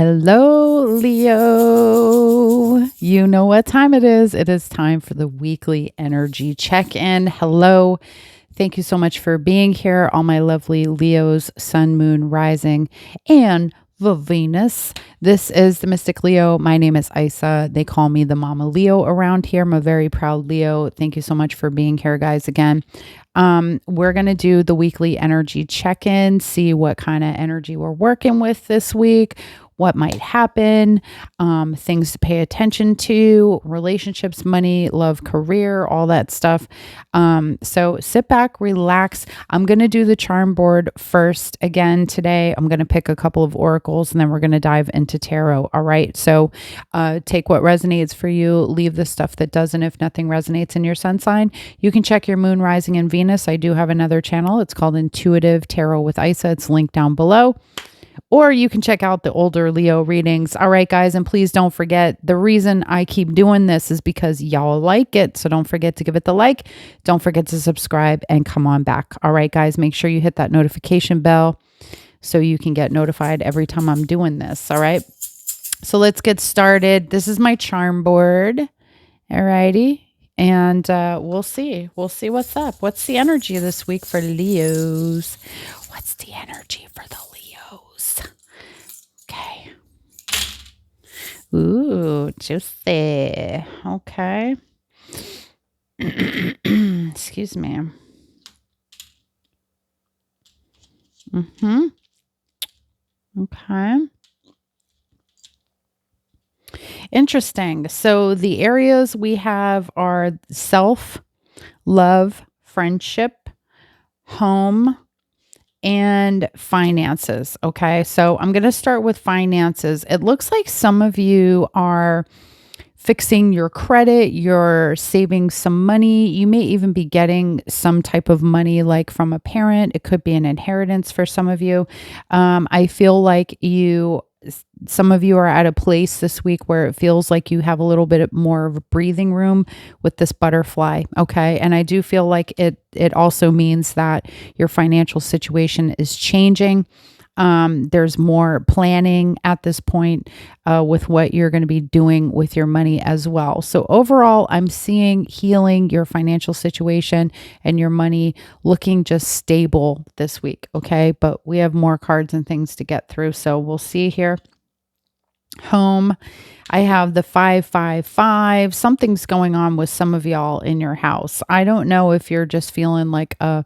Hello, Leo. You know what time it is. It is time for the weekly energy check-in. Hello. Thank you so much for being here, all my lovely Leos, Sun, Moon, Rising, and the Venus. This is the Mystic Leo. My name is Isa. They call me the Mama Leo around here. I'm a very proud Leo. Thank you so much for being here, guys, again. We're going to do the weekly energy check-in, see what kind of energy we're working with this week, what might happen, things to pay attention to, relationships, money, love, career, all that stuff. So sit back, relax. I'm going to do the charm board first again today. I'm going to pick a couple of oracles and then we're going to dive into tarot. All right. So take what resonates for you, leave the stuff that doesn't. If nothing resonates in your sun sign, you can check your moon, rising, and Venus. I do have another channel. It's called Intuitive Tarot with Isa. It's linked down below. Or you can check out the older Leo readings. All right, guys. And please don't forget, the reason I keep doing this is because y'all like it. So don't forget to give it the like. Don't forget to subscribe and come on back. All right, guys. Make sure you hit that notification bell so you can get notified every time I'm doing this. All right. So let's get started. This is my charm board. All righty. And we'll see. We'll see what's up. What's the energy this week for Leos? What's the energy for the Leos? Okay. Ooh, juicy. Okay. Excuse me. Okay. Interesting. So the areas we have are self, love, friendship, home, and finances. Okay. So I'm going to start with finances. It looks like some of you are fixing your credit, you're saving some money. You may even be getting some type of money like from a parent. It could be an inheritance for some of you. I feel like some of you are at a place this week where it feels like you have a little bit more of a breathing room with this butterfly. Okay. And I do feel like it also means that your financial situation is changing. There's more planning at this point with what you're going to be doing with your money as well. So overall, I'm seeing healing your financial situation and your money looking just stable this week. Okay. But we have more cards and things to get through. So we'll see here. Home. I have the 555. Something's going on with some of y'all in your house. I don't know if you're just feeling like a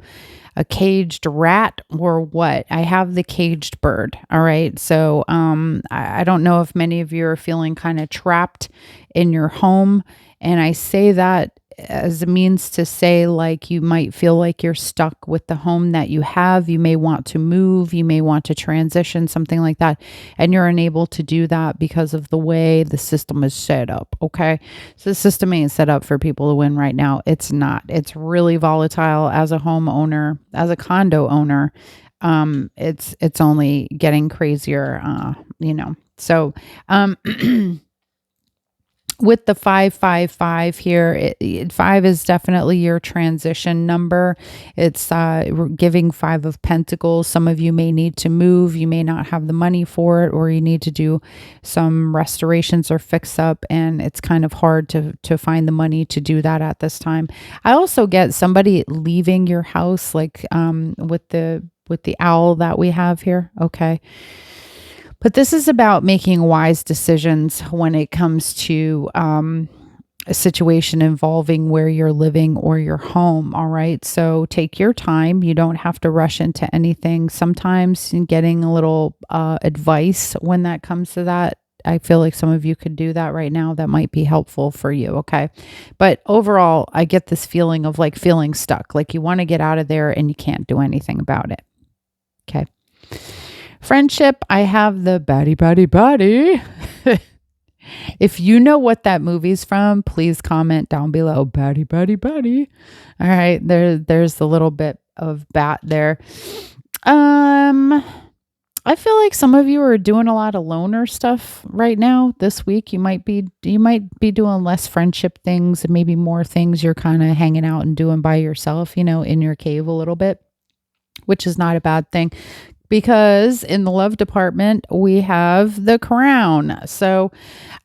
caged rat or what. I have the caged bird. All right. So I don't know if many of you are feeling kind of trapped in your home. And I say that as a means to say, like, you might feel like you're stuck with the home that you have. You may want to move. You may want to transition, something like that. And you're unable to do that because of the way the system is set up. Okay. So the system ain't set up for people to win right now. It's not. It's really volatile as a homeowner, as a condo owner. It's only getting crazier, So, with the 555 here, 5 is definitely your transition number. It's giving 5 of Pentacles. Some of you may need to move. You may not have the money for it, or you need to do some restorations or fix up, and it's kind of hard to find the money to do that at this time. I also get somebody leaving your house, like with the owl that we have here. Okay. But this is about making wise decisions when it comes to a situation involving where you're living or your home. All right. So take your time. You don't have to rush into anything. Sometimes getting a little advice when that comes to that. I feel like some of you could do that right now. That might be helpful for you. Okay. But overall, I get this feeling of like feeling stuck, like you want to get out of there and you can't do anything about it. Okay. Friendship, I have the baddie. If you know what that movie's from, please comment down below. Baddie. All right, there's a little bit of bat there. I feel like some of you are doing a lot of loner stuff right now this week. You might be doing less friendship things and maybe more things you're kind of hanging out and doing by yourself, in your cave a little bit, which is not a bad thing. because in the love department, we have the crown. So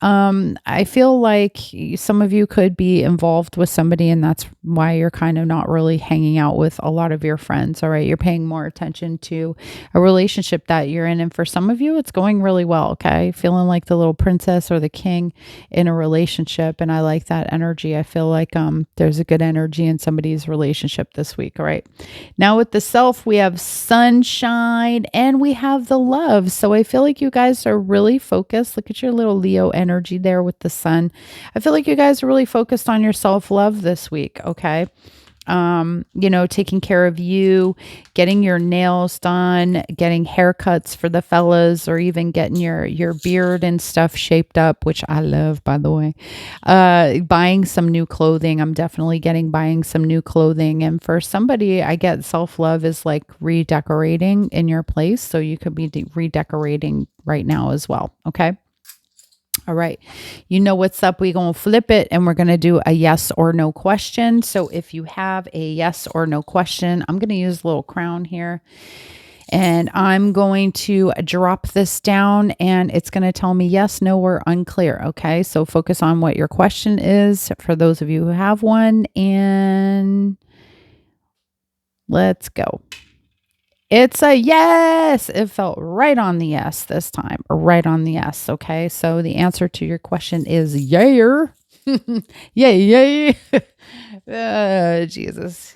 I feel like some of you could be involved with somebody, and that's why you're kind of not really hanging out with a lot of your friends. All right. You're paying more attention to a relationship that you're in. And for some of you, it's going really well. Okay. Feeling like the little princess or the king in a relationship. And I like that energy. I feel like there's a good energy in somebody's relationship this week. All right. Now with the self, we have sunshine and we have the love. So I feel like you guys are really focused. Look at your little Leo energy there with the sun. I feel like you guys are really focused on your self-love this week. Okay. Taking care of you, getting your nails done, getting haircuts for the fellas, or even getting your beard and stuff shaped up, which I love, by the way. Buying some new clothing. I'm definitely buying some new clothing. And for somebody, I get self-love is like redecorating in your place. So you could be redecorating right now as well. Okay. All right. You know what's up. We're going to flip it and we're going to do a yes or no question. So if you have a yes or no question, I'm going to use a little crown here and I'm going to drop this down and it's going to tell me yes, no, or unclear. Okay. So focus on what your question is for those of you who have one, and let's go. It's a yes. It felt right on the yes this time, or right on the yes. Okay. So the answer to your question is yay. Yay. Jesus.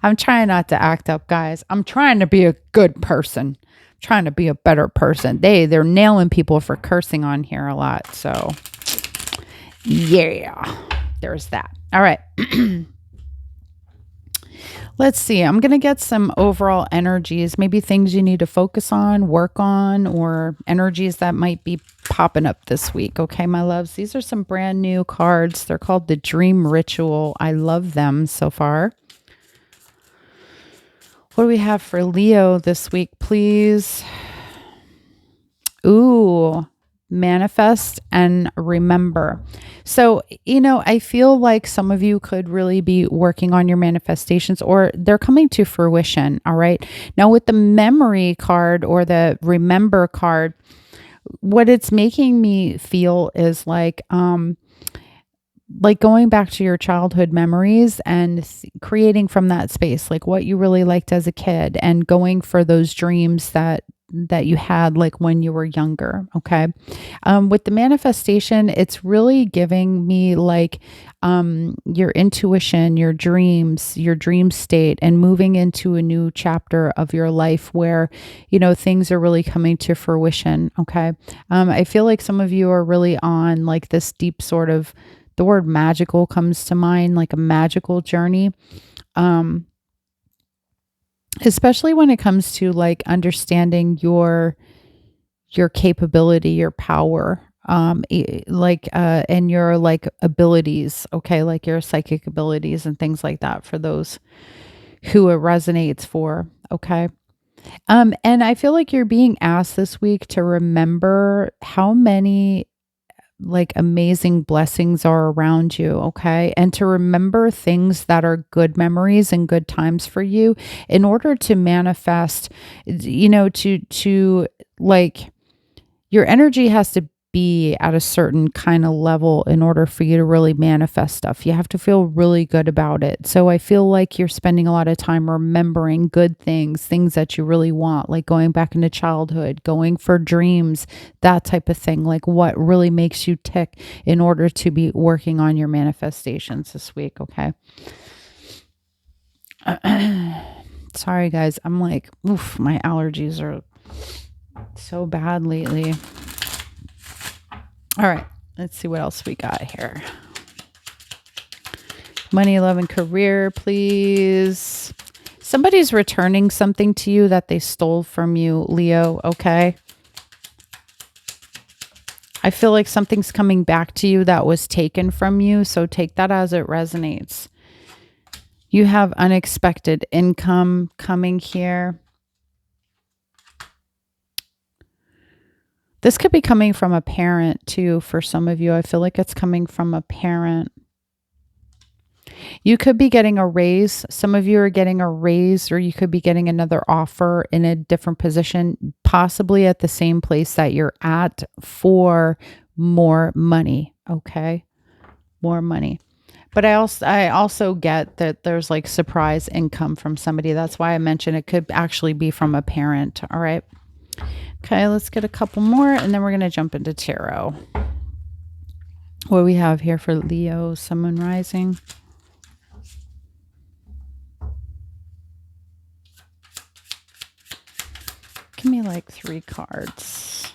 I'm trying not to act up, guys. I'm trying to be a good person. I'm trying to be a better person. They're nailing people for cursing on here a lot. So yeah, there's that. All right. Let's see. I'm going to get some overall energies, maybe things you need to focus on, work on, or energies that might be popping up this week. Okay, my loves. These are some brand new cards. They're called the Dream Ritual. I love them so far. What do we have for Leo this week, please? Ooh, manifest and remember. So, I feel like some of you could really be working on your manifestations, or they're coming to fruition. All right. Now with the memory card or the remember card, what it's making me feel is like going back to your childhood memories and creating from that space, like what you really liked as a kid, and going for those dreams that you had like when you were younger. Okay. With the manifestation, it's really giving me like your intuition, your dreams, your dream state, and moving into a new chapter of your life where, things are really coming to fruition. Okay. I feel like some of you are really on like this deep sort of, the word magical comes to mind, like a magical journey. Especially when it comes to like understanding your capability, your power, and your like abilities. Okay. Like your psychic abilities and things like that for those who it resonates for. Okay. And I feel like you're being asked this week to remember how many like amazing blessings are around you. Okay. And to remember things that are good memories and good times for you in order to manifest, to like your energy has to be at a certain kind of level in order for you to really manifest stuff. You have to feel really good about it. So I feel like you're spending a lot of time remembering good things that you really want, like going back into childhood, going for dreams, that type of thing, like what really makes you tick in order to be working on your manifestations this week. Okay. Sorry guys. I'm like, oof, my allergies are so bad lately. All right, let's see what else we got here. Money, love, and career, please. Somebody's returning something to you that they stole from you, Leo, okay? I feel like something's coming back to you that was taken from you, so take that as it resonates. You have unexpected income coming here. This could be coming from a parent too for some of you. I feel like it's coming from a parent. You could be getting a raise. Some of you are getting a raise, or you could be getting another offer in a different position, possibly at the same place that you're at for more money. Okay. More money. But I also get that there's like surprise income from somebody. That's why I mentioned it could actually be from a parent. All right. Okay, let's get a couple more and then we're going to jump into tarot. What we have here for Leo, Sun, Moon, Rising. Give me like 3 cards.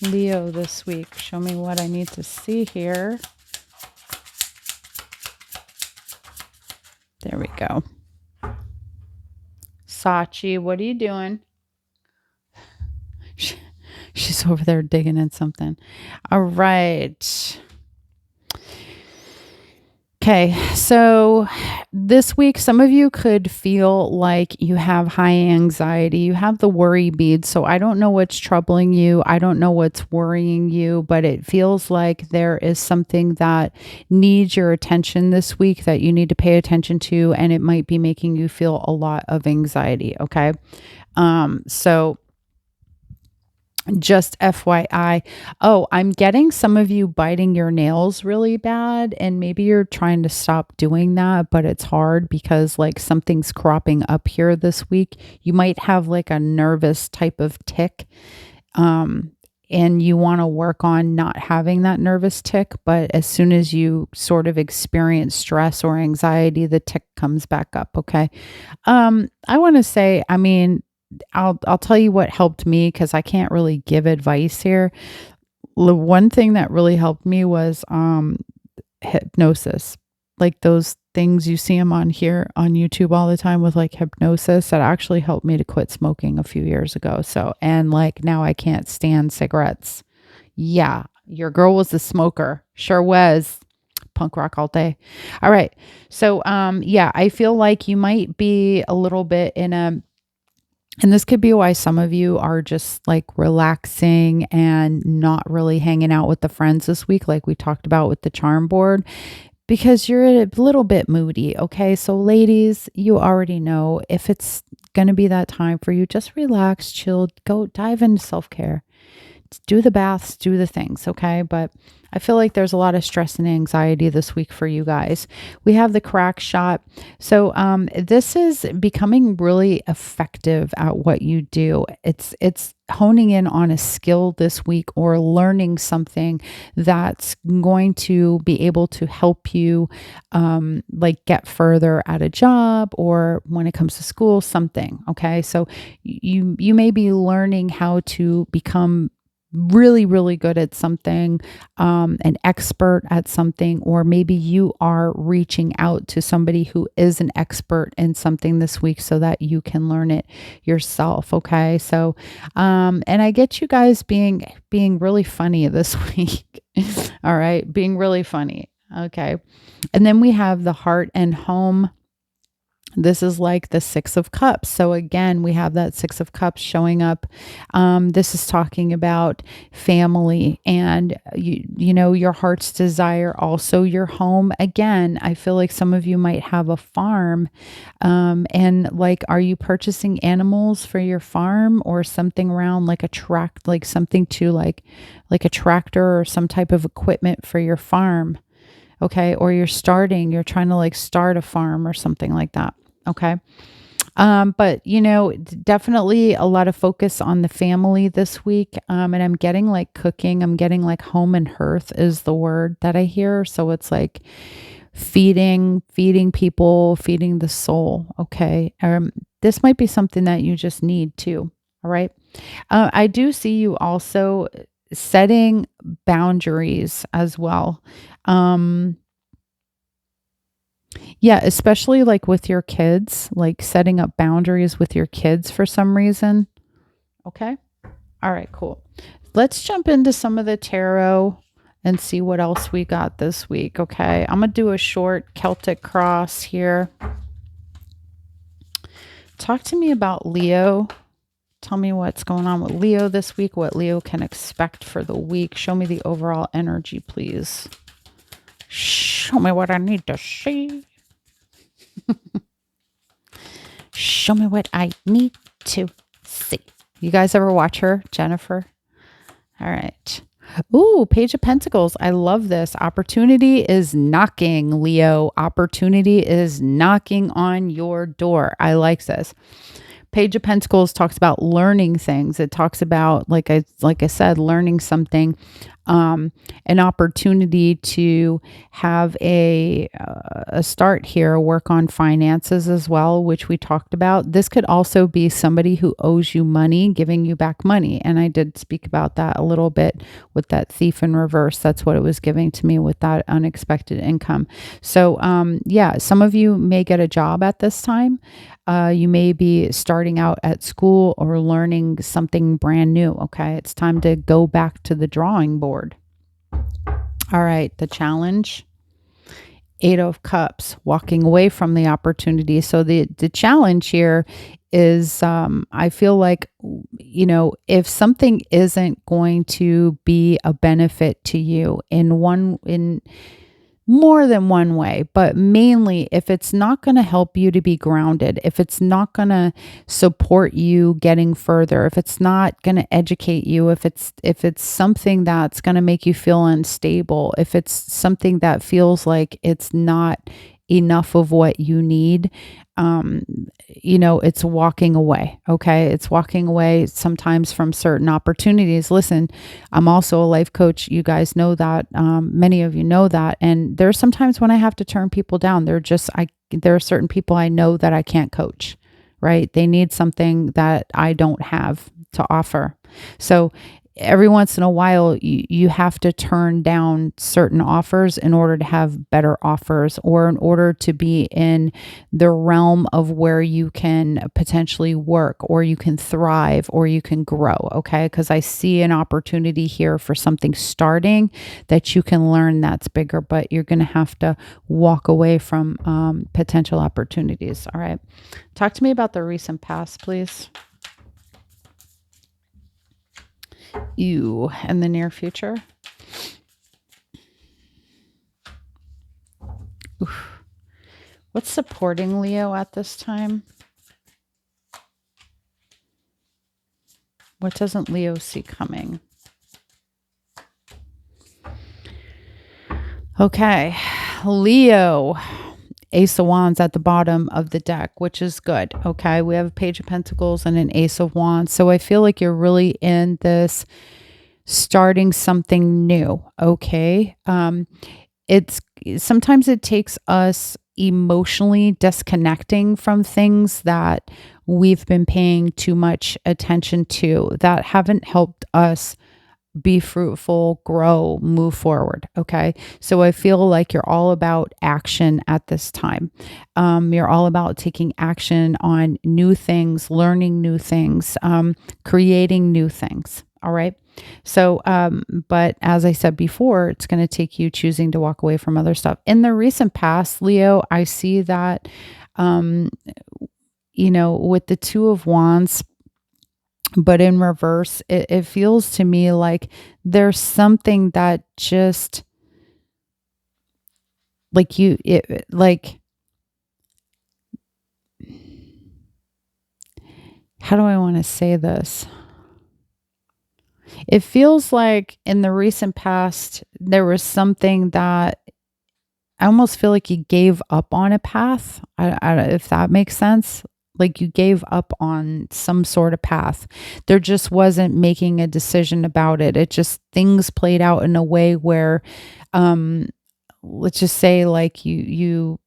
Leo this week. Show me what I need to see here. There we go. Sachi, what are you doing? She's over there digging in something. All right. Okay, so this week, some of you could feel like you have high anxiety. You have the worry beads. So I don't know what's troubling you. I don't know what's worrying you, but it feels like there is something that needs your attention this week that you need to pay attention to, and it might be making you feel a lot of anxiety. Okay, so just FYI. Oh, I'm getting some of you biting your nails really bad, and maybe you're trying to stop doing that, but it's hard because like something's cropping up here this week. You might have like a nervous type of tick, and you want to work on not having that nervous tick, but as soon as you sort of experience stress or anxiety, the tick comes back up. Okay. I want to say, I mean, I'll tell you what helped me, because I can't really give advice here. The one thing that really helped me was hypnosis. Like those things you see them on here on YouTube all the time with like hypnosis, that actually helped me to quit smoking a few years ago. So, and like now I can't stand cigarettes. Yeah, your girl was a smoker. Sure was. Punk rock all day. All right. So yeah, I feel like you might be a little bit in a, and this could be why some of you are just like relaxing and not really hanging out with the friends this week, like we talked about with the charm board, because you're a little bit moody. Okay. So ladies, you already know if it's going to be that time for you, just relax, chill, go dive into self-care. Do the baths, do the things, okay? But I feel like there's a lot of stress and anxiety this week for you guys. We have the crack shot. So this is becoming really effective at what you do. It's honing in on a skill this week, or learning something that's going to be able to help you like get further at a job, or when it comes to school, something, okay? So you may be learning how to become really, really good at something, an expert at something, or maybe you are reaching out to somebody who is an expert in something this week so that you can learn it yourself. Okay. So, and I get you guys being really funny this week. All right. Being really funny. Okay. And then we have the heart and home. This is like the 6 of Cups. So again, we have that 6 of Cups showing up. This is talking about family and, you know, your heart's desire, also your home. Again, I feel like some of you might have a farm, and like, are you purchasing animals for your farm, or something around like a tract, like something to like a tractor or some type of equipment for your farm? Okay. Or you're trying to like start a farm or something like that. Okay. But you know, definitely a lot of focus on the family this week. And I'm getting like cooking. I'm getting like home and hearth is the word that I hear. So it's like feeding people, feeding the soul. Okay. This might be something that you just need too. All right. I do see you also setting boundaries as well. Yeah, especially like with your kids, like setting up boundaries with your kids for some reason. Okay. All right, cool. Let's jump into some of the tarot and see what else we got this week. Okay. I'm going to do a short Celtic cross here. Talk to me about Leo. Tell me what's going on with Leo this week, what Leo can expect for the week. Show me the overall energy, please. Show me what I need to see. Show me what I need to see. You guys ever watch her, Jennifer? All right. Ooh, Page of Pentacles. I love this. Opportunity is knocking, Leo. Opportunity is knocking on your door. I like this. Page of Pentacles talks about learning things. It talks about, like I said, learning something, an opportunity to have a start here, work on finances as well, which we talked about. This could also be somebody who owes you money, giving you back money. And I did speak about that a little bit with that thief in reverse. That's what it was giving to me with that unexpected income. So, yeah, some of you may get a job at this time. You may be starting out at school or learning something brand new. Okay. It's time to go back to the drawing board. All right. The challenge. 8 of Cups, walking away from the opportunity. So the challenge here is, I feel like, if something isn't going to be a benefit to you in more than one way, but mainly if it's not going to help you to be grounded, if it's not going to support you getting further, if it's not going to educate you, if it's something that's going to make you feel unstable, if it's something that feels like it's not enough of what you need, it's walking away. Okay. It's walking away sometimes from certain opportunities. Listen, I'm also a life coach. You guys know that. Many of you know that. And there's sometimes when I have to turn people down. There are certain people I know that I can't coach, right? They need something that I don't have to offer. So every once in a while, you have to turn down certain offers in order to have better offers, or in order to be in the realm of where you can potentially work, or you can thrive, or you can grow. Okay. Because I see an opportunity here for something starting that you can learn that's bigger, but you're going to have to walk away from potential opportunities. All right. Talk to me about the recent past, please. You in the near future. Oof. What's supporting Leo at this time? What doesn't Leo see coming? Okay, Leo. Ace of Wands at the bottom of the deck, which is good. Okay, we have a Page of Pentacles and an Ace of Wands. So I feel like you're really in this starting something new. Okay. It's sometimes it takes us emotionally disconnecting from things that we've been paying too much attention to, that haven't helped us be fruitful, grow, move forward. Okay. So I feel like you're all about action at this time. You're all about taking action on new things, learning new things, creating new things. All right. So, but as I said before, it's going to take you choosing to walk away from other stuff. In the recent past, Leo, I see that, with the Two of Wands, but in reverse, it feels to me like there's something that just how do I want to say this? It feels like in the recent past, there was something that I almost feel like you gave up on a path. If that makes sense. Like you gave up on some sort of path. There just wasn't making a decision about it. It just, things played out in a way where, let's just say like you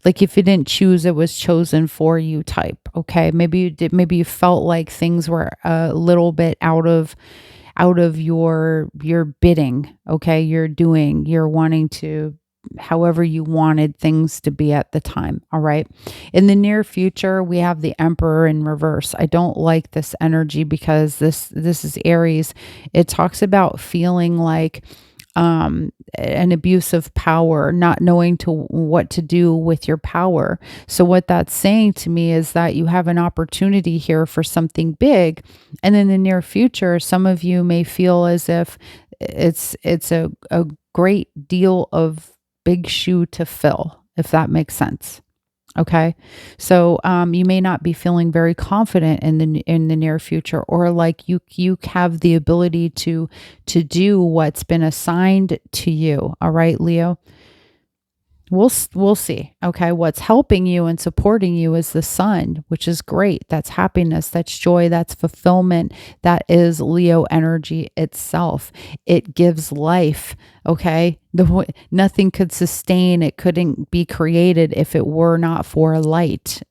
like if you didn't choose, it was chosen for you type. Okay. Maybe you did, maybe you felt like things were a little bit out of your bidding. Okay. You're wanting to, however you wanted things to be at the time. All right. In the near future, we have the Emperor in reverse. I don't like this energy because this is Aries. It talks about feeling like an abuse of power, not knowing what to do with your power. So what that's saying to me is that you have an opportunity here for something big. And in the near future, some of you may feel as if it's a great deal of big shoe to fill, if that makes sense. Okay. So you may not be feeling very confident in the near future, or like you have the ability to do what's been assigned to you. All right, Leo. We'll see. Okay. What's helping you and supporting you is the sun, which is great. That's happiness, that's joy, that's fulfillment. That is Leo energy itself. It gives life. Okay. Nothing could sustain, it couldn't be created if it were not for light,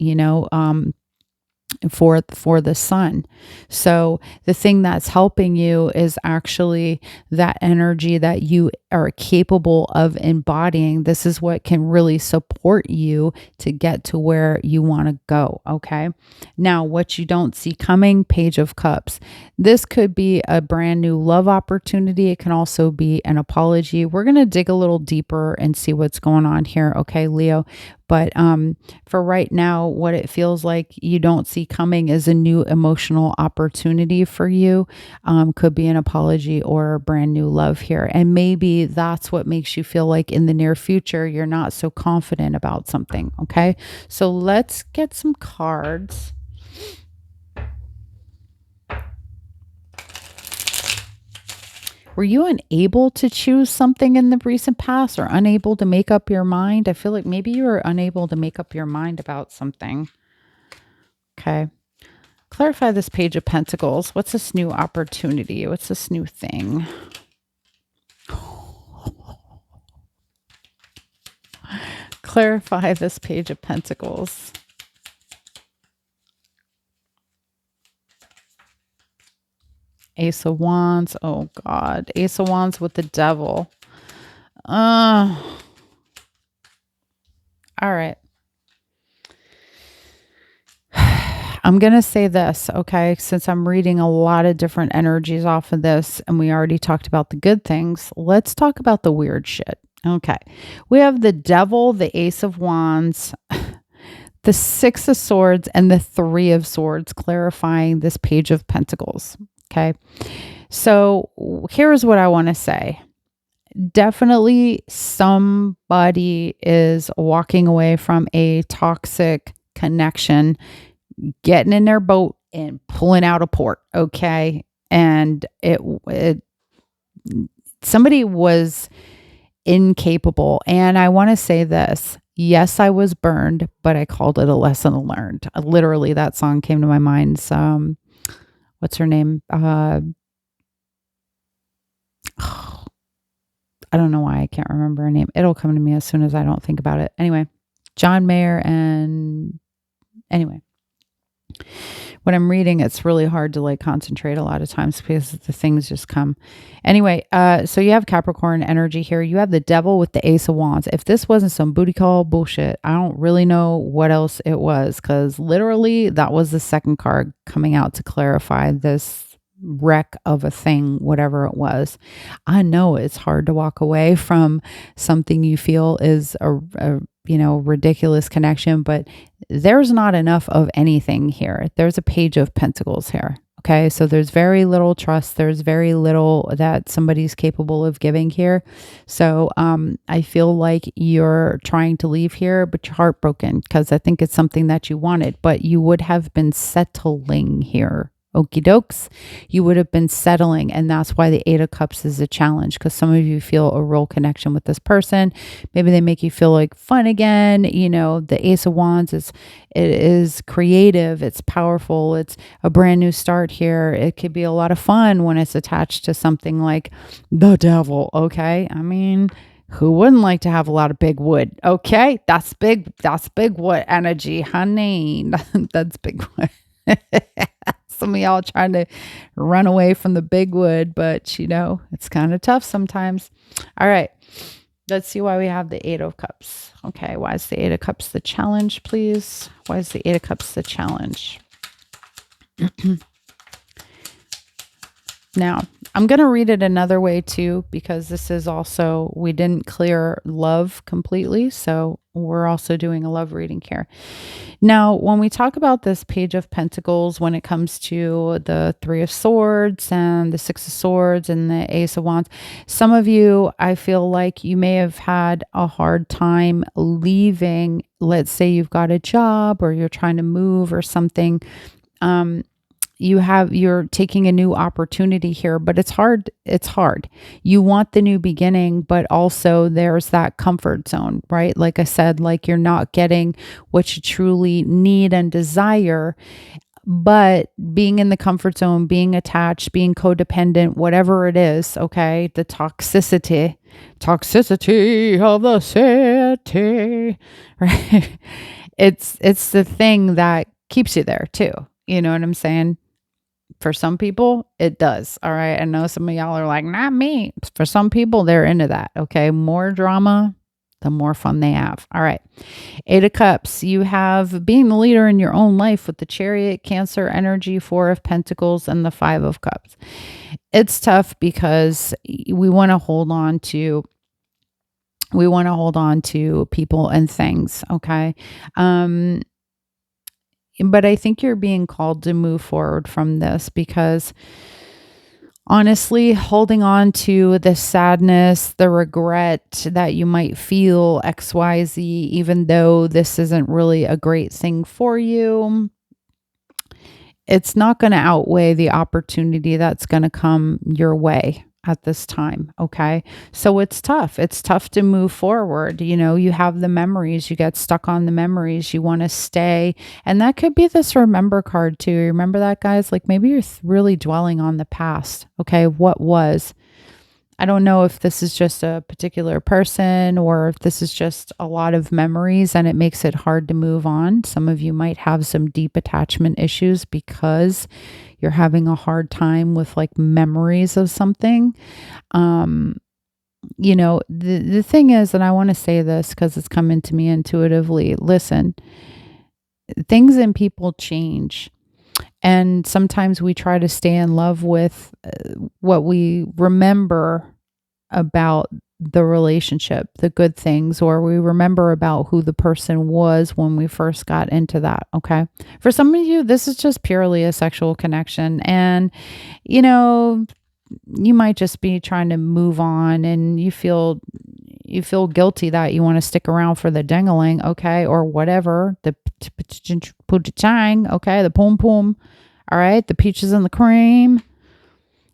for the sun. So the thing that's helping you is actually that energy that you are capable of embodying. This is what can really support you to get to where you want to go. Okay. Now, what you don't see coming, Page of Cups. This could be a brand new love opportunity. It can also be an apology. We're going to dig a little deeper and see what's going on here. Okay, Leo. But for right now, what it feels like you don't see coming is a new emotional opportunity for you. Could be an apology or a brand new love here. And maybe that's what makes you feel like in the near future, you're not so confident about something. Okay. So let's get some cards. Were you unable to choose something in the recent past, or unable to make up your mind? I feel like maybe you were unable to make up your mind about something. Okay. Clarify this Page of Pentacles. What's this new opportunity? What's this new thing? Clarify this Page of Pentacles. Ace of Wands. Oh, God. Ace of Wands with the Devil. All right. I'm going to say this, okay? Since I'm reading a lot of different energies off of this, and we already talked about the good things, let's talk about the weird shit. Okay. We have the Devil, the Ace of Wands, the Six of Swords, and the Three of Swords, clarifying this Page of Pentacles. Okay. So here's what I want to say. Definitely somebody is walking away from a toxic connection, getting in their boat and pulling out of port. Okay. And somebody was incapable. And I want to say this. Yes, I was burned, but I called it a lesson learned. Literally, that song came to my mind. What's her name? I don't know why I can't remember her name. It'll come to me as soon as I don't think about it. Anyway, John Mayer anyway, when I'm reading, it's really hard to like concentrate a lot of times because the things just come. Anyway, so you have Capricorn energy here. You have the Devil with the Ace of Wands. If this wasn't some booty call bullshit, I don't really know what else it was, because literally that was the second card coming out to clarify this wreck of a thing, whatever it was. I know it's hard to walk away from something you feel is a ridiculous connection, but there's not enough of anything here. There's a Page of Pentacles here. Okay. So there's very little trust. There's very little that somebody's capable of giving here. So I feel like you're trying to leave here, but you're heartbroken because I think it's something that you wanted, but you would have been settling here. Okie dokes, you would have been settling. And that's why the Eight of Cups is a challenge, because some of you feel a real connection with this person. Maybe they make you feel like fun again. The Ace of Wands it is creative. It's powerful. It's a brand new start here. It could be a lot of fun when it's attached to something like the Devil. Okay. I mean, who wouldn't like to have a lot of big wood? Okay. That's big wood energy, honey. That's big wood. Some of y'all trying to run away from the big wood, but it's kind of tough sometimes. All right. Let's see why we have the Eight of Cups. Okay. Why is the Eight of Cups the challenge, please? Why is the Eight of Cups the challenge? Now, I'm going to read it another way too, because this is also, we didn't clear love completely. So we're also doing a love reading here. Now, when we talk about this Page of Pentacles, when it comes to the Three of Swords and the Six of Swords and the Ace of Wands, some of you, I feel like you may have had a hard time leaving. Let's say you've got a job or you're trying to move or something. You're taking a new opportunity here, but it's hard. It's hard. You want the new beginning, but also there's that comfort zone, right? Like I said, like you're not getting what you truly need and desire, but being in the comfort zone, being attached, being codependent, whatever it is, okay? The toxicity of the city, right? It's the thing that keeps you there too. You know what I'm saying? For some people, it does. All right. I know some of y'all are like, not me. For some people, they're into that. Okay. More drama, the more fun they have. All right. Eight of Cups. You have being the leader in your own life with the Chariot, Cancer energy, Four of Pentacles, and the Five of Cups. It's tough because we want to hold on to people and things. Okay. But I think you're being called to move forward from this, because honestly, holding on to the sadness, the regret that you might feel XYZ, even though this isn't really a great thing for you, it's not going to outweigh the opportunity that's going to come your way at this time. Okay. So it's tough. It's tough to move forward. You know, you have the memories, you get stuck on the memories, you want to stay. And that could be this remember card too. Remember that, guys? Like maybe you're really dwelling on the past. Okay. What was? I don't know if this is just a particular person or if this is just a lot of memories and it makes it hard to move on. Some of you might have some deep attachment issues because you're having a hard time with like memories of something. You know, the thing is, and I want to say this because it's coming to me intuitively. Listen, things and people change. And sometimes we try to stay in love with what we remember about the relationship, the good things, or we remember about who the person was when we first got into that. Okay. For some of you, this is just purely a sexual connection. And, you know, you might just be trying to move on and you feel guilty that you want to stick around for the dangling, okay, or whatever, the putachang, okay, the pom pom, all right, the peaches and the cream,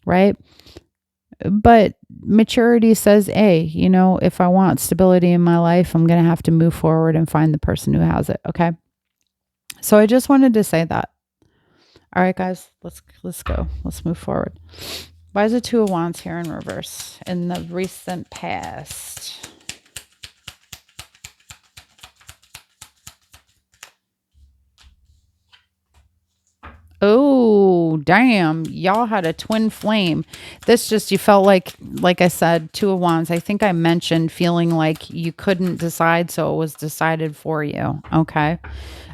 right? But maturity says, hey, you know, if I want stability in my life, I'm going to have to move forward and find the person who has it, okay? So I just wanted to say that. All right, guys, let's go. Let's move forward. Why is the Two of Wands here in reverse in the recent past? Oh, damn. Y'all had a twin flame. This just, you felt like I said, Two of Wands. I think I mentioned feeling like you couldn't decide, so it was decided for you. Okay.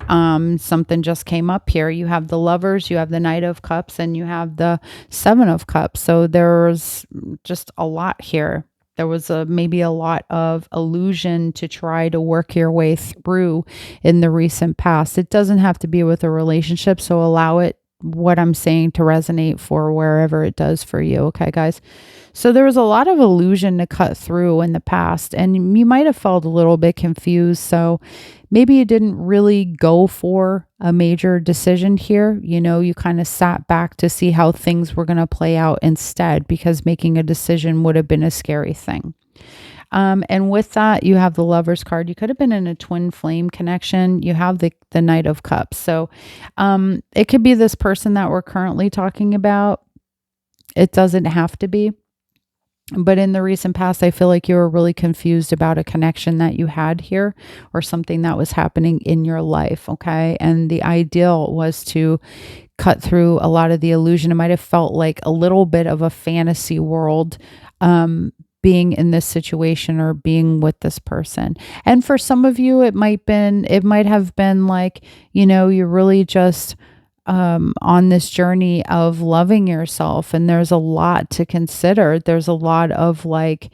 Something just came up here. You have the Lovers, you have the Knight of Cups, and you have the Seven of Cups. So there's just a lot here. There was maybe a lot of illusion to try to work your way through in the recent past. It doesn't have to be with a relationship, so allow it, what I'm saying, to resonate for wherever it does for you. Okay, guys? So there was a lot of illusion to cut through in the past, and you might have felt a little bit confused. So maybe you didn't really go for a major decision here. You know, you kind of sat back to see how things were going to play out instead, because making a decision would have been a scary thing. And with that, you have the Lovers card. You could have been in a twin flame connection. You have the Knight of Cups. So it could be this person that we're currently talking about. It doesn't have to be. But in the recent past, I feel like you were really confused about a connection that you had here or something that was happening in your life, okay? And the ideal was to cut through a lot of the illusion. It might have felt like a little bit of a fantasy world being in this situation or being with this person. And for some of you, it might have been like, you know, you're really just on this journey of loving yourself, and there's a lot to consider. There's a lot of like,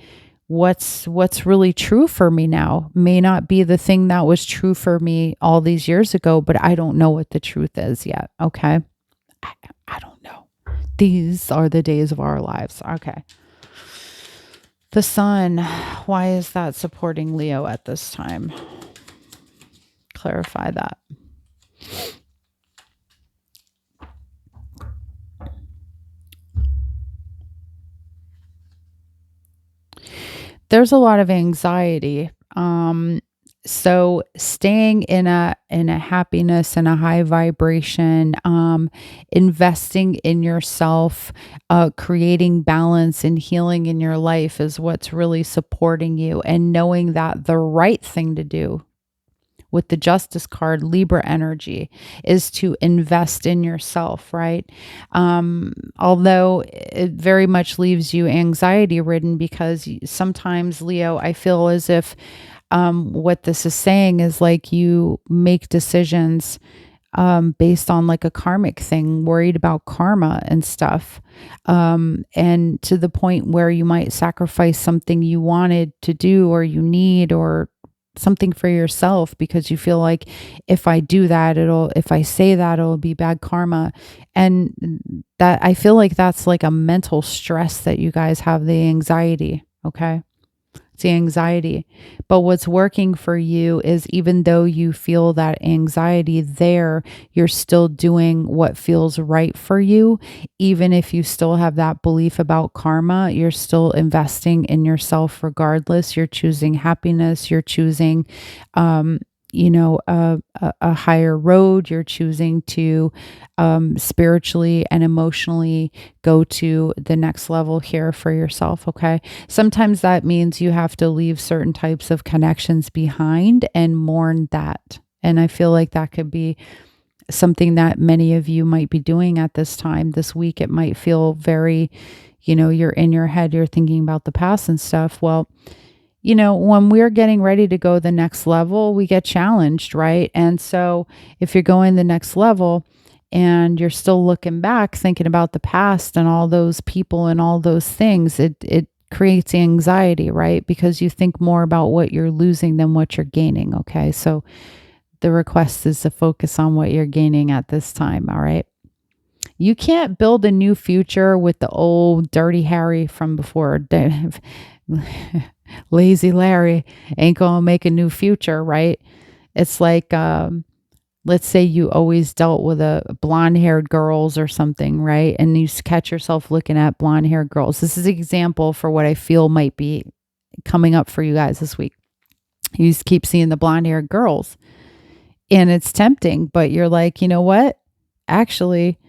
what's really true for me now may not be the thing that was true for me all these years ago, but I don't know what the truth is yet. Okay. I don't know. These are the days of our lives. Okay. The sun, why is that supporting Leo at this time? Clarify that. There's a lot of anxiety. So staying in a happiness and a high vibration, investing in yourself, creating balance and healing in your life is what's really supporting you, and knowing that the right thing to do with the Justice card, Libra energy, is to invest in yourself, right? Although it very much leaves you anxiety ridden, because sometimes, Leo, I feel as if what this is saying is like you make decisions based on like a karmic thing, worried about karma and stuff. And to the point where you might sacrifice something you wanted to do or you need, or something for yourself, because you feel like if I do that, if I say that, it'll be bad karma. And that, I feel like that's like a mental stress that you guys have, the anxiety. Okay. It's the anxiety. But what's working for you is, even though you feel that anxiety there, you're still doing what feels right for you. Even if you still have that belief about karma, you're still investing in yourself regardless. You're choosing happiness. You're choosing, a higher road. You're choosing to spiritually and emotionally go to the next level here for yourself. Okay. Sometimes that means you have to leave certain types of connections behind and mourn that. And I feel like that could be something that many of you might be doing at this time. This week, it might feel very, you're in your head, you're thinking about the past and stuff. Well, when we're getting ready to go the next level, we get challenged, right? And so if you're going the next level and you're still looking back, thinking about the past and all those people and all those things, it creates anxiety, right? Because you think more about what you're losing than what you're gaining. Okay. So the request is to focus on what you're gaining at this time. All right. You can't build a new future with the old dirty Harry from before. Lazy Larry ain't gonna make a new future, right? It's like, let's say you always dealt with a blonde-haired girls or something, right? And you catch yourself looking at blonde-haired girls. This is an example for what I feel might be coming up for you guys this week. You just keep seeing the blonde-haired girls, and it's tempting, but you're like, you know what? Actually,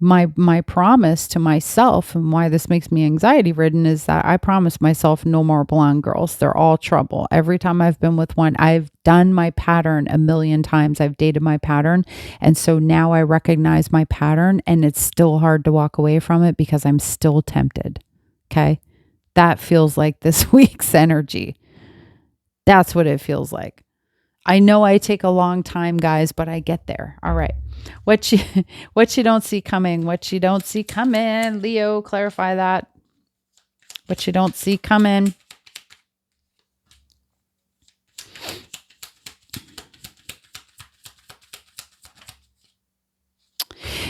my promise to myself, and why this makes me anxiety ridden, is that I promised myself no more blonde girls. They're all trouble. Every time I've been with one, I've done my pattern a million times. I've dated my pattern. And so now I recognize my pattern, and it's still hard to walk away from it because I'm still tempted. Okay. That feels like this week's energy. That's what it feels like. I know I take a long time, guys, but I get there. All right. What you don't see coming, what you don't see coming. Leo, clarify that. What you don't see coming.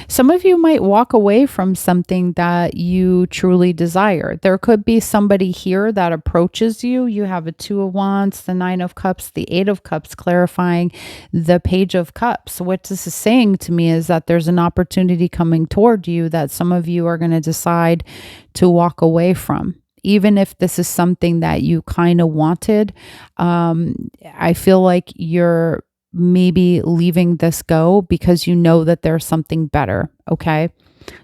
Some of you might walk away from something that you truly desire. There could be somebody here that approaches you. You have a 2 of Wands, the 9 of Cups, the 8 of Cups, clarifying the Page of Cups. What this is saying to me is that there's an opportunity coming toward you that some of you are going to decide to walk away from. Even if this is something that you kind of wanted, I feel like you're maybe leaving this go because you know that there's something better. Okay.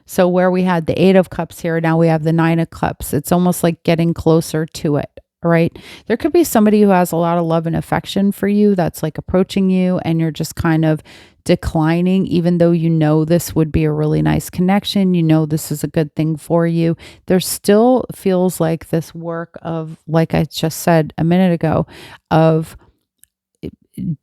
So where we had the 8 of Cups here, now we have the 9 of Cups. It's almost like getting closer to it. Right. There could be somebody who has a lot of love and affection for you that's like approaching you, and you're just kind of declining, even though you know this would be a really nice connection. You know, this is a good thing for you. There still feels like this work of, like I just said a minute ago, of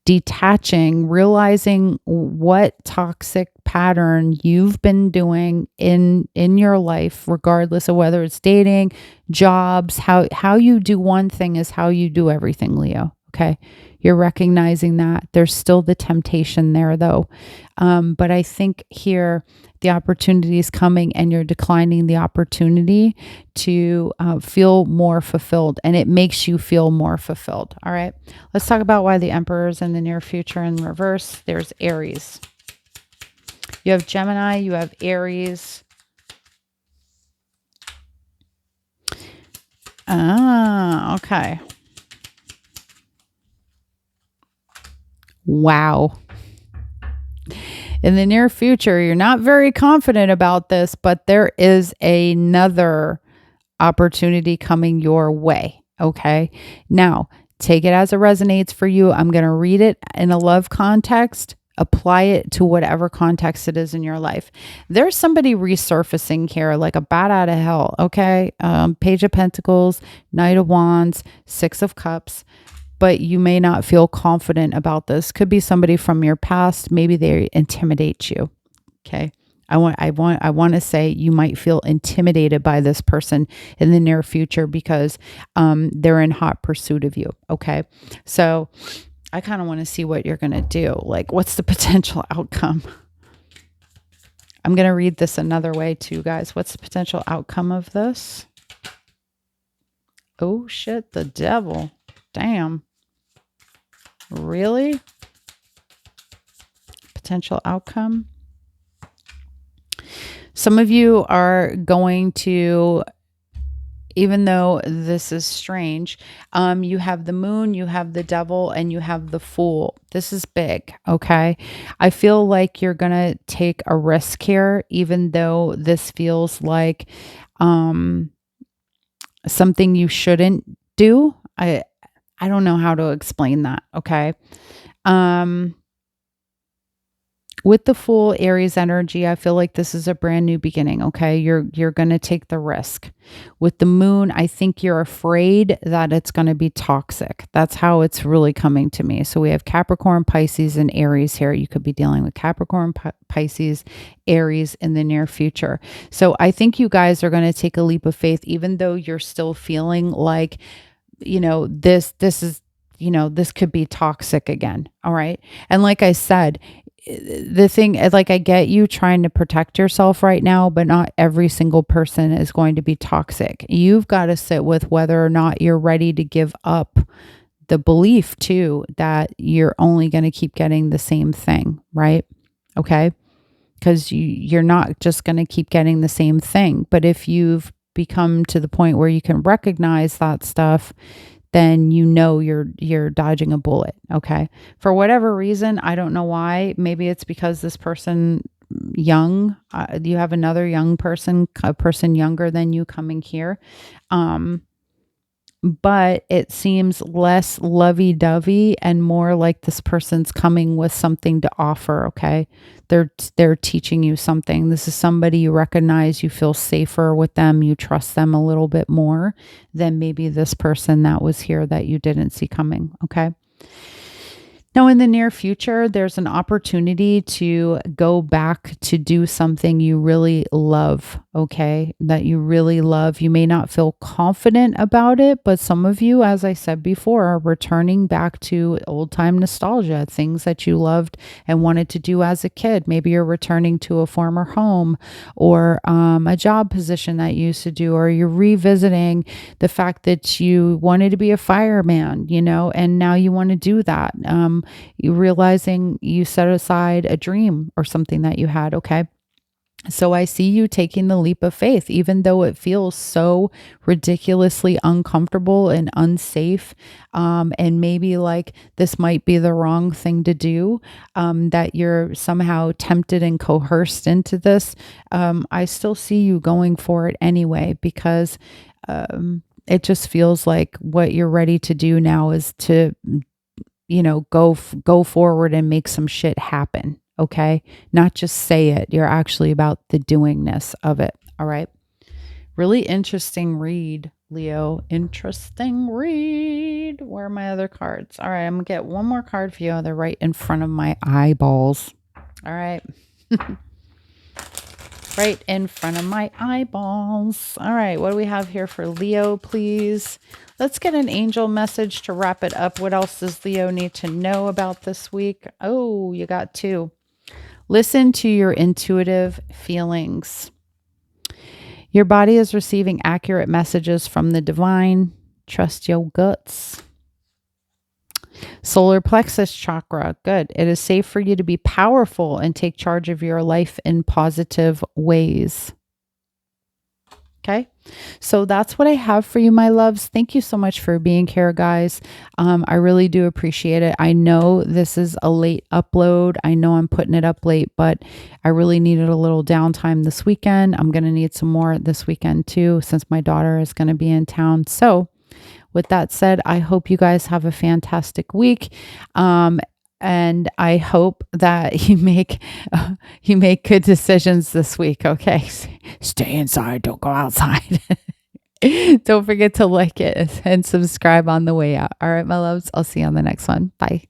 detaching, realizing what toxic pattern you've been doing in your life, regardless of whether it's dating, jobs. How you do one thing is how you do everything, Leo. Okay. You're recognizing that. There's still the temptation there, though. But I think here the opportunity is coming and you're declining the opportunity to feel more fulfilled, and it makes you feel more fulfilled. All right. Let's talk about why the Emperor is in the near future in reverse. There's Aries. You have Gemini, you have Aries. Okay. Wow. In the near future, you're not very confident about this, but there is another opportunity coming your way. Okay. Now, take it as it resonates for you. I'm going to read it in a love context. Apply it to whatever context it is in your life. There's somebody resurfacing here like a bat out of hell. Okay. Page of Pentacles, Knight of Wands, Six of Cups. But you may not feel confident about this. Could be somebody from your past. Maybe they intimidate you. Okay. I want to say you might feel intimidated by this person in the near future because they're in hot pursuit of you. Okay. So I kind of want to see what you're going to do. Like, what's the potential outcome? I'm going to read this another way too, guys. What's the potential outcome of this? Oh shit, the Devil. Damn. Really? Potential outcome? Some of you are going to, even though this is strange, you have the Moon, you have the Devil, and you have the Fool. This is big, okay? I feel like you're going to take a risk here, even though this feels like something you shouldn't do. I don't know how to explain that, okay? With the Fool Aries energy, I feel like this is a brand new beginning, okay? You're going to take the risk. With the Moon, I think you're afraid that it's going to be toxic. That's how it's really coming to me. So we have Capricorn, Pisces, and Aries here. You could be dealing with Capricorn, Pisces, Aries in the near future. So I think you guys are going to take a leap of faith, even though you're still feeling like, this is, this could be toxic again. All right. And like I said, the thing, like, I get you trying to protect yourself right now, but not every single person is going to be toxic. You've got to sit with whether or not you're ready to give up the belief too, that you're only going to keep getting the same thing. Right. Okay. Because you're not just going to keep getting the same thing. But if you've become to the point where you can recognize that stuff, then you're dodging a bullet. Okay. For whatever reason, I don't know why. Maybe it's because this person young, you have another young person, a person younger than you coming here. But it seems less lovey-dovey and more like this person's coming with something to offer, okay? They're teaching you something. This is somebody you recognize, you feel safer with them, you trust them a little bit more than maybe this person that was here that you didn't see coming, okay? Now, in the near future, there's an opportunity to go back to do something you really love, okay? That you really love. You may not feel confident about it, but some of you, as I said before, are returning back to old-time nostalgia, things that you loved and wanted to do as a kid. Maybe you're returning to a former home or a job position that you used to do, or you're revisiting the fact that you wanted to be a fireman, and now you want to do that. You realizing you set aside a dream or something that you had. Okay. So I see you taking the leap of faith, even though it feels so ridiculously uncomfortable and unsafe. And maybe like this might be the wrong thing to do, that you're somehow tempted and coerced into this. I still see you going for it anyway, because it just feels like what you're ready to do now is to go forward and make some shit happen. Okay. Not just say it. You're actually about the doingness of it. All right. Really interesting read, Leo. Interesting read. Where are my other cards? All right, I'm going to get one more card for you. They're right in front of my eyeballs. All right. Right in front of my eyeballs. All right, what do we have here for Leo, please? Let's get an angel message to wrap it up. What else does Leo need to know about this week? Oh, you got two. Listen to your intuitive feelings. Your body is receiving accurate messages from the divine. Trust your guts. Solar plexus chakra. Good. It is safe for you to be powerful and take charge of your life in positive ways. Okay. So that's what I have for you, my loves. Thank you so much for being here, guys. I really do appreciate it. I know this is a late upload. I know I'm putting it up late, but I really needed a little downtime this weekend. I'm going to need some more this weekend too, since my daughter is going to be in town. So with that said, I hope you guys have a fantastic week. And I hope that you make good decisions this week. Okay, stay inside. Don't go outside. Don't forget to like it and subscribe on the way out. All right, my loves. I'll see you on the next one. Bye.